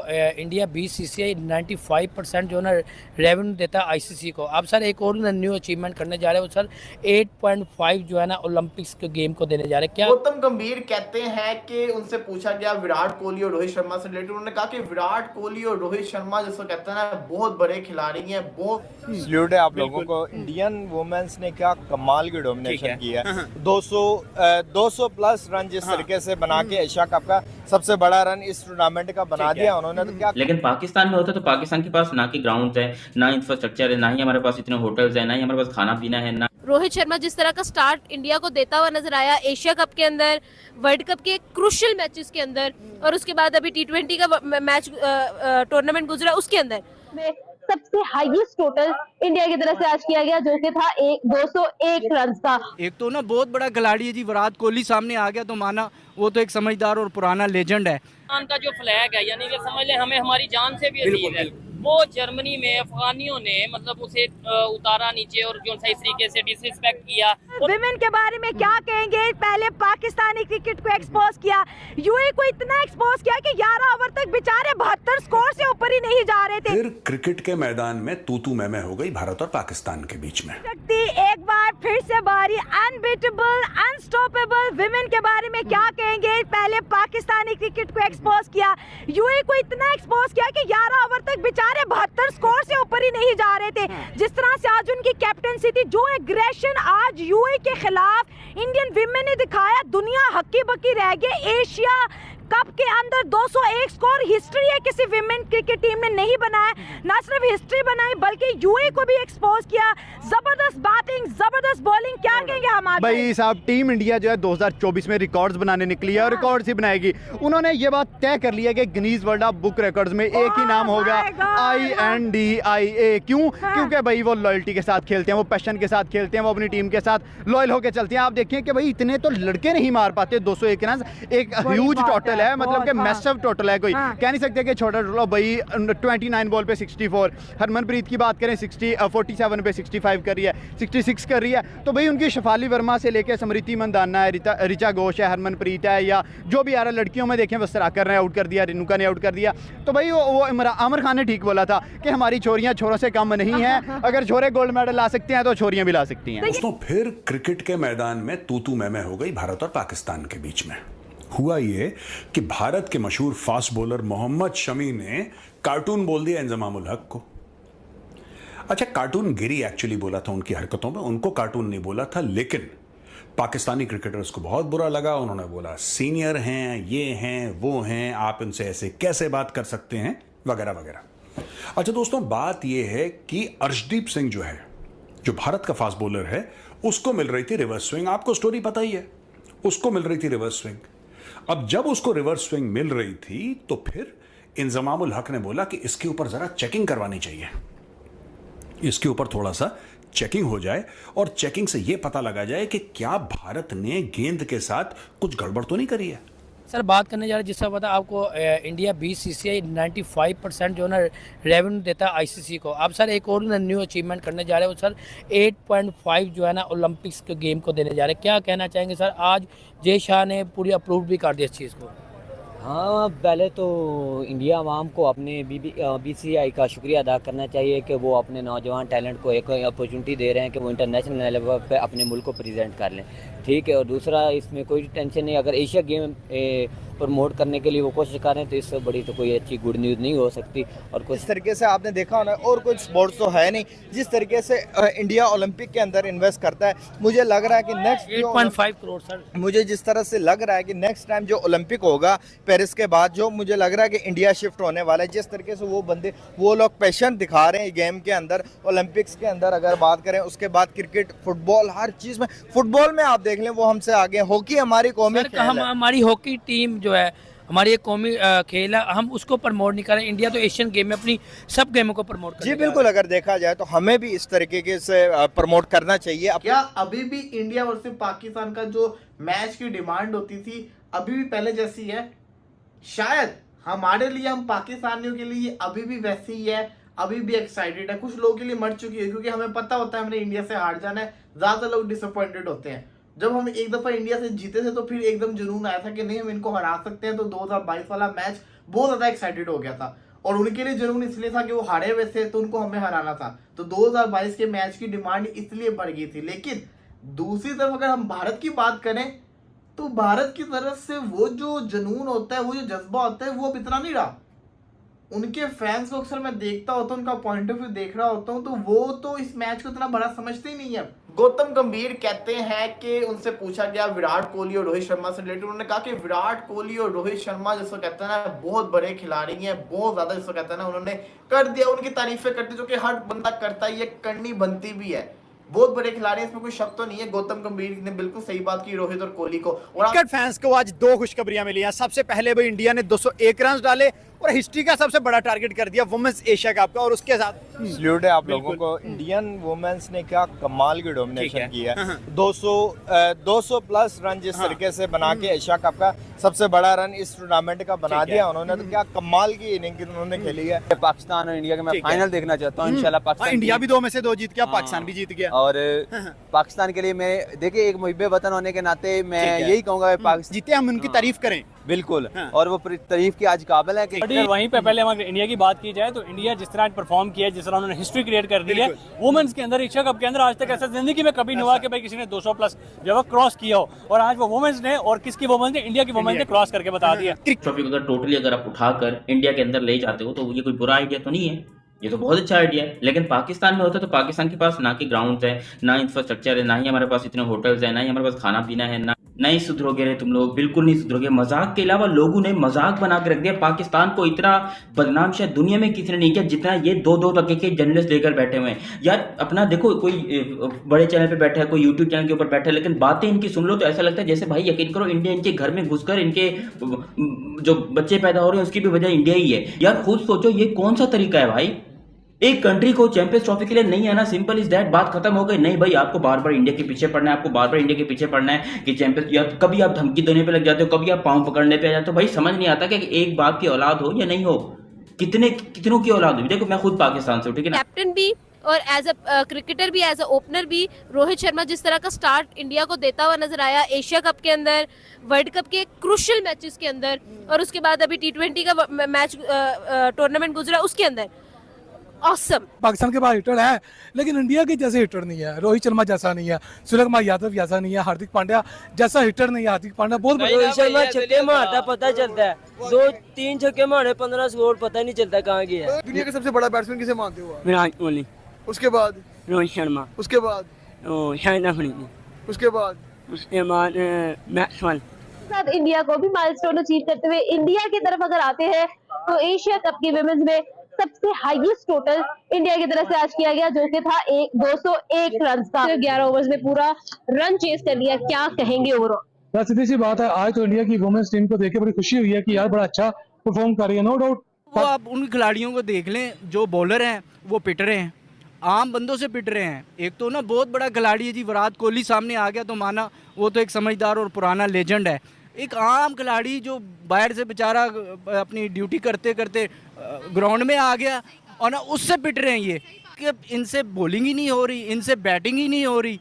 India BCCI 95% जो है ना रेवेन्यू देता है ICC को। अब सर एक और न्यू अचीवमेंट करने जा रहे हैं वो सर 8.5 जो है ना ओलंपिक्स के गेम को देने जा रहे हैं। क्या गौतम गंभीर कहते हैं कि उनसे पूछा गया विराट कोहली और रोहित शर्मा से रिलेटेड, उन्होंने कहा कि विराट कोहली और रोहित शर्मा जिसको कहते हैं ना बहुत बड़े खिलाड़ी हैं। बहुत सल्यूट है आप लोगों को। इंडियन वुमेन्स ने क्या कमाल की डोमिनेशन की है। 200 प्लस रन जिस तरीके से बना के एशिया कप का सबसे बड़ा रन इस टूर्नामेंट का बना दिया उन्होंने, तो क्या। लेकिन पाकिस्तान में होता तो पाकिस्तान के पास ना कि ग्राउंड है, ना इंफ्रास्ट्रक्चर है, ना ही हमारे पास इतने होटल्स है, ना ही हमारे पास खाना पीना है, ना। रोहित शर्मा जिस तरह का स्टार्ट इंडिया को देता हुआ नजर आया एशिया कप के अंदर, वर्ल्ड कप के क्रूशियल मैचेस के अंदर, और उसके बाद अभी T20 का मैच टूर्नामेंट गुजरा उसके अंदर सबसे हाईएस्ट टोटल इंडिया की तरफ से आज किया गया जो कि था 201 रन का। एक तो ना बहुत बड़ा खिलाड़ी है जी, विराट कोहली सामने आ गया तो माना वो तो एक समझदार और पुराना लेजेंड है। का जो फ्लैग है यानी कि समझ ले हमें हमारी जान से भी अजीज है, वो जर्मनी में अफगानियों ने मतलब उसे उतारा नीचे और जो सही तरीके से डिसरिस्पेक्ट किया। विमेन के बारे में क्या कहेंगे? पहले पाकिस्तानी क्रिकेट को एक्सपोज किया, यूएई को इतना एक्सपोज किया कि 11 ओवर तक बेचारे 72 स्कोर से ऊपर ही नहीं जा रहे थे। फिर क्रिकेट के मैदान में तू मैं हो गई भारत और पाकिस्तान के बीच में। एक बार फिर से बारी अनबीटेबल अनस्टॉपेबल विमेन के बारे में क्या कहेंगे? पहले पाकिस्तानी क्रिकेट को एक्सपोज किया, यूएई को इतना एक्सपोज किया कि 11 ओवर तक बेचारे 72 स्कोर से ऊपर ही नहीं जा रहे थे। जिस तरह से आज उनकी कैप्टनसी थी, जो एग्रेशन आज यूएई के खिलाफ इंडियन विमेन ने दिखाया, दुनिया हक्की बक्की रह गई। एशिया कप के अंदर 201 स्कोर हिस्ट्री है, किसी विमेन क्रिकेट टीम ने नहीं बनाया। ना सिर्फ हिस्ट्री बनाई बल्कि यूएई को भी एक्सपोज किया। जबरदस्त बैटिंग, जबरदस्त बॉलिंग, क्या कहेंगे हमारे भाई साहब? टीम इंडिया जो है 2024 में रिकॉर्ड्स बनाने निकली है और रिकॉर्ड्स ही बनाएगी। उन्होंने ये बात तय कर लिया कि Guinness world of book records में एक ही नाम होगा, INDIA। क्यों? क्योंकि भाई वो लॉयल्टी के साथ खेलते हैं, वो पैशन के साथ खेलते हैं, वो अपनी टीम के साथ लॉयल होकर चलते हैं। आप देखिए कि भाई इतने तो लड़के नहीं मार पाते 201 रन, एक ह्यूज टोटल है, मतलब कि मैसिव टोटल है। कोई कह नहीं सकते कि छोटा टोटल। भाई 29 बॉल पे 64, हरमनप्रीत की बात करें 47 पे 65 कर रही है, 66 कर रही है। तो भाई उनकी शफाली वर्मा से लेकर स्मृति मंदाना है, ऋचा घोष है, हरमनप्रीत है, या जो भी आ रहा लड़कियों में देखें वस्त्राकर ने आउट कर दिया, रेणुका ने आउट कर दिया। तो भाई वो आमिर खान ने ठीक बोला था कि हमारी छोरियां छोरों से कम नहीं है, अगर छोरे गोल्ड मेडल ला सकते हैं तो छोरियां भी ला सकती हैं। दोस्तों फिर क्रिकेट के मैदान में तू मैं हो गई भारत और पाकिस्तान के बीच में। हुआ ये कि भारत के मशहूर फास्ट बॉलर मोहम्मद शमी ने कार्टून बोल दिया इंजमाम उल हक को। अच्छा, कार्टून गिरी एक्चुअली बोला था उनकी हरकतों में, उनको कार्टून नहीं बोला था, लेकिन पाकिस्तानी क्रिकेटर्स को बहुत बुरा लगा। उन्होंने बोला सीनियर हैं, ये हैं, वो हैं, आप इनसे ऐसे कैसे बात कर सकते हैं, वगैरह वगैरह। अच्छा दोस्तों, बात यह है कि अर्शदीप सिंह जो है, जो भारत का फास्ट बॉलर है, उसको मिल रही थी रिवर्स स्विंग। आपको स्टोरी पता ही है, उसको मिल रही थी रिवर्स स्विंग। अब जब उसको रिवर्स स्विंग मिल रही थी तो फिर इंजमाम उल हक ने बोला कि इसके ऊपर जरा चेकिंग करवानी चाहिए, इसके ऊपर थोड़ा सा चेकिंग हो जाए और चेकिंग से यह पता लगा जाए कि क्या भारत ने गेंद के साथ कुछ गड़बड़ तो नहीं करी है। सर बात करने जा रहे हैं जिससे पता आपको इंडिया BCCI 95% जो है ना रेवेन्यू देता है ICC को। अब सर एक और न्यू अचीवमेंट करने जा रहे हैं वो सर 8.5 जो है ना ओलंपिक्स के गेम को देने जा रहे हैं। क्या कहना चाहेंगे सर? आज जय शाह ने पूरी अप्रूव भी कर दिया इस चीज़ को। हाँ, पहले तो इंडिया अवाम को अपने BCCI का शुक्रिया अदा करना चाहिए कि वो अपने नौजवान टैलेंट को एक अपॉर्चुनिटी दे रहे हैं कि वो इंटरनेशनल लेवल पे अपने मुल्क को प्रेजेंट कर लें। ठीक है, और दूसरा इसमें कोई टेंशन नहीं, अगर एशिया गेम प्रमोट करने के लिए वो कोशिश कर रहे हैं तो इससे बड़ी तो कोई अच्छी गुड न्यूज़ नहीं हो सकती। और कुछ इस तरीके से आपने देखा होना, और कोई स्पोर्ट्स तो है नहीं जिस तरीके से इंडिया ओलंपिक के अंदर इन्वेस्ट करता है। मुझे लग रहा है कि नेक्स्ट 8.5 करोड़ सर, मुझे जिस तरह से लग रहा है कि नेक्स्ट टाइम जो ओलंपिक होगा पेरिस के बाद, जो मुझे लग रहा है कि इंडिया शिफ्ट होने वाला है। जिस तरीके से वो लोग पैशन दिखा रहे हैं गेम के अंदर, ओलंपिक्स के अंदर अगर बात करें, उसके बाद क्रिकेट, फुटबॉल, हर चीज़ में, फुटबॉल में आप देख लें वो हमसे आगे, हॉकी हमारी कौमी खेल है। हमारी हॉकी टीम जो है हमारी एक कौमी खेल है, हम उसको प्रमोट नहीं कर रहे। इंडिया तो एशियन गेम में अपनी सब गेमों को प्रमोट कर। जी बिल्कुल, अगर देखा जाए तो हमें भी इस तरीके से प्रमोट करना चाहिए। क्या अभी भी इंडिया वर्सेस पाकिस्तान का जो मैच की डिमांड होती थी अभी भी पहले जैसी है? शायद हमारे लिए, हम पाकिस्तानियों के लिए अभी भी वैसी ही है, अभी भी एक्साइटेड है। कुछ लोगों के लिए मर चुकी है क्योंकि हमें पता होता है हमने इंडिया से हार जाना है। ज्यादा लोग डिसअपॉइंटेड होते हैं। जब हम एक दफा इंडिया से जीते थे तो फिर एकदम जुनून आया था कि नहीं हम इनको हरा सकते हैं। तो 2022 वाला मैच बहुत ज्यादा एक्साइटेड हो गया था और उनके लिए जुनून इसलिए था कि वो हारे हुए थे तो उनको हमें हराना था। तो 2022 के मैच की डिमांड इसलिए बढ़ गई थी। लेकिन दूसरी तरफ अगर हम भारत की बात करें तो भारत की तरफ से वो जो जुनून होता है, वो जो जज्बा होता है, वो अब इतना नहीं रहा। उनके फैंस को अक्सर मैं देखता होता हूँ, उनका पॉइंट ऑफ व्यू देख रहा होता हूँ, तो वो तो इस मैच को इतना बड़ा समझते ही नहीं है। गौतम गंभीर कहते हैं कि उनसे पूछा गया विराट कोहली और रोहित शर्मा से रिलेटेड, उन्होंने कहा कि विराट कोहली और रोहित शर्मा जिसको कहते हैं ना बहुत बड़े खिलाड़ी हैं, बहुत ज्यादा जिसको कहते हैं ना, उन्होंने कर दिया, उनकी तारीफें करते जो कि हर बंदा करता है, ये करनी बनती भी है। बहुत बड़े खिलाड़ी, इसमें कोई शक तो नहीं है। गौतम गंभीर ने बिल्कुल सही बात की रोहित और कोहली को। और क्रिकेट फैंस को आज दो खुशखबरियां मिली हैं। सबसे पहले भाई इंडिया ने 201 रन डाले और हिस्ट्री का सबसे बड़ा टारगेट कर दिया वुमेन्स एशिया कप का, और उसके साथ सल्यूट है आप लोगों को। इंडियन वुमेन्स ने क्या कमाल की डोमिनेशन की है। 200 प्लस रन जिस तरीके से बना के एशिया कप का सबसे बड़ा रन इस टूर्नामेंट का बना दिया उन्होंने, तो क्या कमाल की इनिंग उन्होंने खेली है। पाकिस्तान और इंडिया का मैं फाइनल देखना चाहता हूँ इंशाल्लाह। पाकिस्तान इंडिया भी 2 में से 2 जीत गया, पाकिस्तान भी जीत गया, और पाकिस्तान के लिए मैं देखिए एक मुहिब्बे वतन होने के नाते मैं यही कहूँगा पाकिस्तान जीते, हम उनकी तारीफ करें बिल्कुल, और वो तारीफ की आज काबिल है कि वहीं पे पहले अगर इंडिया की बात की जाए तो इंडिया जिस तरह परफॉर्म किया है, जिस तरह उन्होंने हिस्ट्री क्रिएट कर दी है वुमेन्स के अंदर, एशिया कप के अंदर, आज तक ऐसा जिंदगी में कभी नहीं हुआ कि भाई किसी ने 200 प्लस जब क्रॉस किया हो, और आज वो वुमेन्स ने, और किसकी वुमेन्स ने, इंडिया की वुमेन्स ने क्रॉस करके बता दिया। ट्रॉफी को अगर टोटली अगर आप उठाकर इंडिया के अंदर ले जाते हो तो ये कोई बुरा आइडिया तो नहीं है, ये तो बहुत अच्छा आइडिया है। लेकिन पाकिस्तान में होता है तो पाकिस्तान के पास ना कि ग्राउंड है, ना इंफ्रास्ट्रक्चर है, ना ही हमारे पास इतने होटल्स है, ना ही हमारे पास खाना पीना है, ना नहीं सुधरोगे रे तुम लोग, बिल्कुल नहीं सुधरोगे। मजाक के अलावा लोगों ने मजाक बना के रख दिया। पाकिस्तान को इतना बदनाम शायद दुनिया में किसी ने नहीं किया जितना ये 2-2 टके के जर्नलिस्ट लेकर बैठे हुए हैं। यार अपना देखो, कोई बड़े चैनल पे बैठा है, कोई यूट्यूब चैनल के ऊपर बैठा है, लेकिन बातें इनकी सुन लो तो ऐसा लगता है जैसे भाई यकीन करो इंडिया इनके घर में घुसकर इनके जो बच्चे पैदा हो रहे हैं उसकी भी वजह इंडिया ही है। यार खुद सोचो ये कौन सा तरीका है भाई, एक कंट्री को चैंपियंस ट्रॉफी के लिए नहीं आना, सिंपल इज दैट, बात खत्म हो गई। नहीं भाई आपको बार बार इंडिया के पीछे पड़ना है, आपको बार बार इंडिया के पीछे पड़ना है कि चैंपियंस, या कभी आप धमकी देने पे लग जाते हो, कभी आप पांव पकड़ने पे आ जाते हो। भाई समझ नहीं आता कि एक बाप की औलाद हो या नहीं हो, कितनों की औलाद हो। देखो मैं खुद पाकिस्तान से हूँ, ठीक है ना। कैप्टन भी और एज अ क्रिकेटर भी, एज अ ओपनर भी रोहित शर्मा जिस तरह का स्टार्ट इंडिया को देता हुआ नजर आया एशिया कप के अंदर, वर्ल्ड कप के क्रूशियल मैचेस के अंदर, और उसके बाद अभी T20 का मैच टूर्नामेंट गुजरा उसके अंदर, ऑसम। पाकिस्तान के पास हिटर है लेकिन इंडिया के जैसे हिटर नहीं है, रोहित शर्मा जैसा नहीं है, सूर्यकुमार यादव जैसा नहीं है, हार्दिक पांड्या जैसा हिटर नहीं है। हार्दिक पांड्या बहुत रोहित शर्मा छक्के मारता पता चलता है, 2-3 छक्के मारे 15 स्कोर पता नहीं चलता कहाँ गया। दुनिया का सबसे बड़ा बैट्समैन किसे मानते हो? विराट कोहली, उसके बाद रोहित शर्मा, उसके बाद शाहिद अफरीदी, उसके बाद मैक्सवेल। साथ इंडिया को भी माइलस्टोन अचीव करते हुए इंडिया की तरफ अगर आते हैं तो एशिया कप की विमेंस में सबसे हाईएस्ट टोटल इंडिया की तरफ से आज किया गया, जो कि था 201 रन का। 11 ओवर्स में पूरा रन चेस कर लिया। क्या कहेंगे ओवरऑल? सीधी सी बात है, आज तो इंडिया की वुमेन्स टीम को देख के बड़ी खुशी हुई है कि यार बड़ा अच्छा परफॉर्म कर रही है, नो डाउट। वो आप उन खिलाड़ियों को देख लें जो बॉलर हैं वो पिट रहे हैं, आम बंदों से पिट रहे हैं। एक तो ना बहुत बड़ा खिलाड़ी है जी, विराट कोहली सामने आ गया तो माना वो तो एक समझदार और पुराना लेजेंड है। एक आम खिलाड़ी जो बाहर से बेचारा अपनी ड्यूटी करते करते ग्राउंड में आ गया और ना उससे पिट रहे हैं ये कि इनसे बॉलिंग ही नहीं हो रही, इनसे बैटिंग ही नहीं हो रही।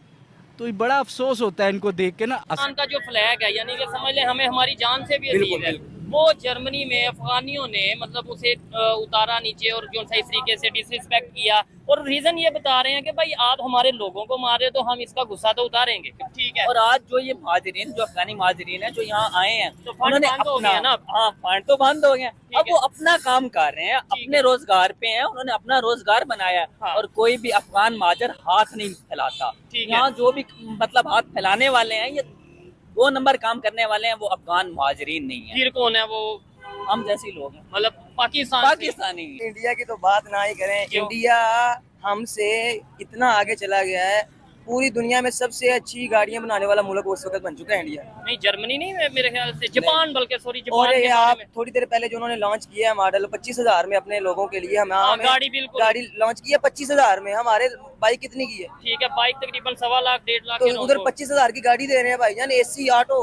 तो बड़ा अफसोस होता है इनको देख के ना। पाकिस्तान का जो फ्लैग है, यानी कि समझ लें हमें हमारी जान से भी अजीज है, वो जर्मनी में अफगानियों ने मतलब उसे उतारा नीचे और जो इस तरीके से डिसरिस्पेक्ट किया, और रीजन ये बता रहे हैं कि भाई आप हमारे लोगों को मार रहे हो तो हम इसका गुस्सा तो उतारेंगे, ठीक है। और आज जो ये महाजरीन, जो अफगानी महाजरीन है जो यहाँ आए हैं, तो फंड बंद हो गया ना। हाँ, फंड तो बंद हो गए, अब वो अपना काम कर रहे हैं, अपने रोजगार पे हैं, उन्होंने अपना रोजगार बनाया है। हाँ। और कोई भी अफगान महाजर हाथ नहीं फैलाता। यहाँ जो भी मतलब हाथ फैलाने वाले हैं, ये 2 नंबर काम करने वाले हैं, वो अफगान महाजरीन नहीं है। फिर कौन है वो? हम जैसे लोग हैं, मतलब पाकिस्तानी। इंडिया की तो बात ना ही करें। इंडिया हमसे इतना आगे चला गया है, पूरी दुनिया में सबसे अच्छी गाड़ियां बनाने वाला मुल्क उस वक्त बन चुका है इंडिया। नहीं जर्मनी नहीं, मेरे ख्याल से जापान, बल्कि सॉरी जापान। और ये आप थोड़ी देर पहले जो उन्होंने लॉन्च किया है मॉडल 25,000 में अपने लोगों के लिए, गाड़ी लॉन्च की है 25,000 में। हमारे बाइक कितनी की है? ठीक है, बाइक तकरीबन 1.25 लाख 1.5 लाख, तो उधर 25,000 की गाड़ी दे रहे हैं भाईजान, AC ऑटो।